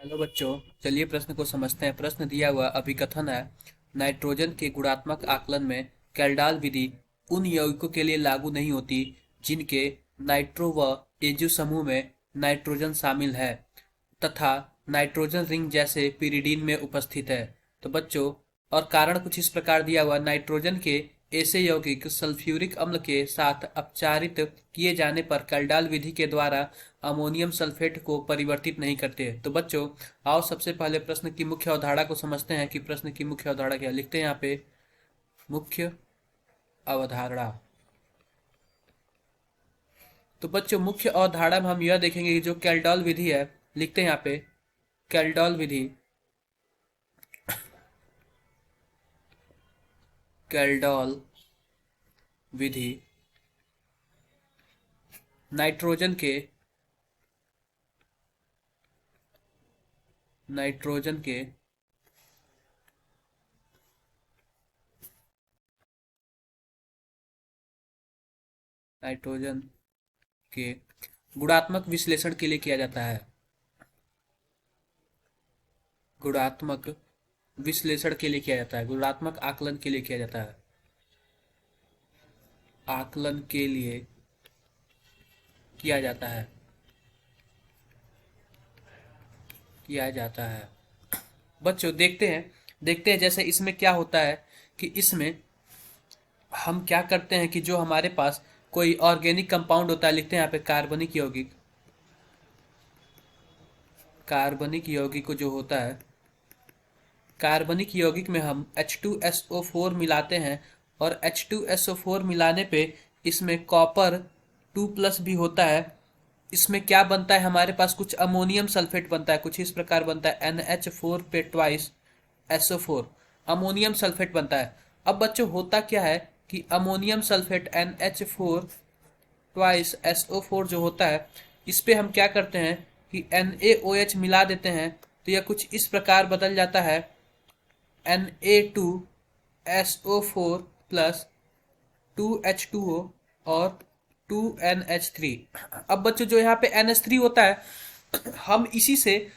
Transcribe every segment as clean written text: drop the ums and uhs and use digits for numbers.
Hello बच्चों, चलिए प्रश्न को समझते हैं। प्रश्न दिया हुआ अभिकथन है, नाइट्रोजन के गुणात्मक आकलन में कैल्डाल विधि उन यौगिकों के लिए लागू नहीं होती जिनके नाइट्रो व एजो समूह में नाइट्रोजन शामिल है तथा नाइट्रोजन रिंग जैसे पिरिडीन में उपस्थित है। तो बच्चों, और कारण कुछ इस प्रकार दिया हुआ, नाइट्रोजन के ऐसे यौगिक सल्फ्यूरिक अम्ल के साथ अपचारित किए जाने पर कैल्डाल विधि के द्वारा अमोनियम सल्फेट को परिवर्तित नहीं करते। तो बच्चों, आओ सबसे पहले प्रश्न की मुख्य अवधारणा को समझते हैं कि प्रश्न की मुख्य अवधारणा क्या लिखते हैं यहाँ पे। मुख्य अवधारणा। तो बच्चों, मुख्य अवधारणा में हम यह देखेंगे कि जो कैल्डाल विधि है, लिखते हैं यहाँ पे कैल्डाल विधि। कैल्डाल विधि नाइट्रोजन के नाइट्रोजन के नाइट्रोजन के गुणात्मक विश्लेषण के लिए किया जाता है। गुणात्मक विश्लेषण के लिए किया जाता है, गुणात्मक आकलन के लिए किया जाता है। आकलन के लिए किया जाता है, किया जाता है। बच्चों, देखते हैं जैसे इसमें क्या होता है कि इसमें हम क्या करते हैं कि जो हमारे पास कोई ऑर्गेनिक कंपाउंड होता है, लिखते हैं यहाँ पे कार्बनिक यौगिक। कार्बनिक यौगिक जो होता है, कार्बनिक यौगिक में हम H2SO4 मिलाते हैं और H2SO4 मिलाने पे इसमें कॉपर 2+ भी होता है। इसमें क्या बनता है, हमारे पास कुछ अमोनियम सल्फेट बनता है, कुछ इस प्रकार बनता है NH4 पे ट्वाइस SO4 अमोनियम सल्फेट बनता है। अब बच्चों, होता क्या है कि ammonium sulphate NH4 twice SO4 जो होता है, इस पे हम क्या करते हैं कि NaOH मिला देते हैं, तो यह कुछ इस प्रकार बदल जाता है Na2SO4 प्लस 2H2O और 2NH3। अब बच्चों, जो यहाँ पे NH3 होता है, हम इसी से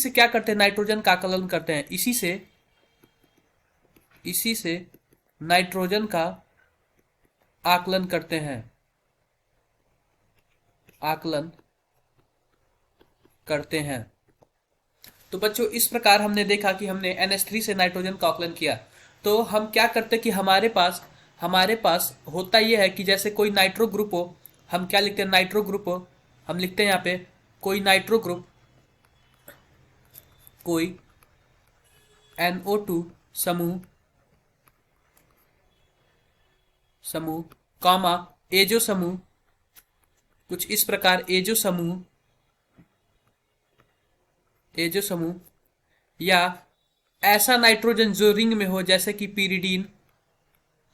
क्या करते हैं, नाइट्रोजन का आकलन करते हैं। इसी से नाइट्रोजन का आकलन करते हैं, आकलन करते हैं। तो बच्चों, इस प्रकार हमने देखा कि हमने NH3 से नाइट्रोजन का आकलन किया। तो हम क्या करते कि हमारे पास होता यह है कि जैसे कोई नाइट्रो ग्रुप हो, हम क्या लिखते हैं, नाइट्रो ग्रुप हो, हम लिखते हैं यहाँ पे कोई नाइट्रो ग्रुप, कोई NO2 समूह कॉमा एजो समूह, कुछ इस प्रकार एजो समूह या ऐसा नाइट्रोजन जो रिंग में हो जैसे कि पिरिडीन,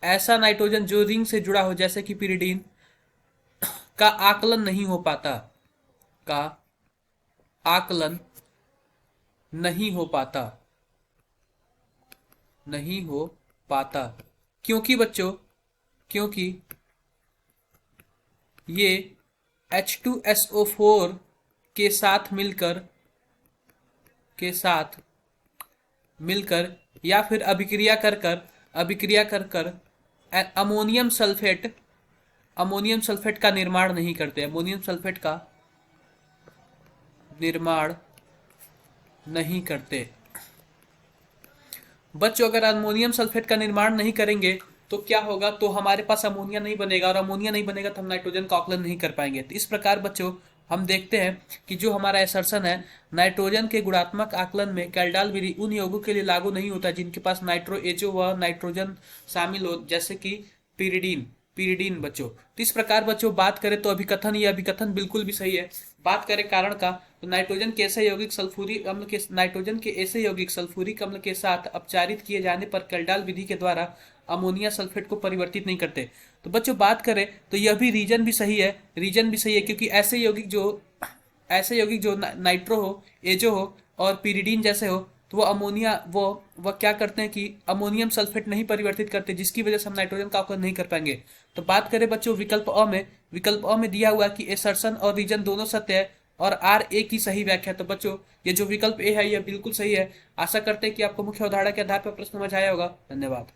ऐसा नाइट्रोजन जो रिंग से जुड़ा हो जैसे कि पिरिडीन का आकलन नहीं हो पाता, का आकलन नहीं हो पाता, नहीं हो पाता। क्योंकि बच्चों, क्योंकि ये H2SO4 के साथ मिलकर या फिर अभिक्रिया कर कर अमोनियम सल्फेट का निर्माण नहीं करते, अमोनियम सल्फेट का निर्माण नहीं करते। बच्चों, अगर अमोनियम सल्फेट का निर्माण नहीं करेंगे तो क्या होगा, तो हमारे पास अमोनिया नहीं बनेगा, और अमोनिया नहीं बनेगा तो हम नाइट्रोजन का आकलन नहीं कर पाएंगे। तो इस प्रकार बच्चों, हम देखते हैं कि जो हमारा एसर्शन है, नाइट्रोजन के गुणात्मक आकलन में कैल्डाल विधि उन यौगिकों के लिए लागू नहीं होता जिनके पास नाइट्रो एचओ व नाइट्रोजन शामिल हो, जैसे कि पिरिडीन बच्चों। तो इस प्रकार बच्चों, बात करें तो ये अभिकथन बिल्कुल भी सही है। बात करें कारण का, तो नाइट्रोजन के ऐसे यौगिक सल्फ्यूरिक अम्ल के साथ अपचारित किए जाने पर कैल्डाल विधि के द्वारा अमोनिया सल्फेट को परिवर्तित नहीं करते। तो बच्चों, बात करें तो यह भी रीजन भी सही है, क्योंकि ऐसे यौगिक जो नाइट्रो हो, एजो हो और पिरिडीन जैसे हो, तो वो क्या करते हैं कि अमोनियम सल्फेट नहीं परिवर्तित करते, जिसकी वजह से हम नाइट्रोजन का आकलन नहीं कर पाएंगे। तो बात करें बच्चों विकल्प अ में दिया हुआ कि एसर्शन और रीजन दोनों सत्य है, और आर ए की सही व्याख्या। तो बच्चों ये जो विकल्प ए है यह बिल्कुल सही है। आशा करते हैं कि आपको मुख्य अवधारणा के आधार पर प्रश्न समझ आया होगा। धन्यवाद।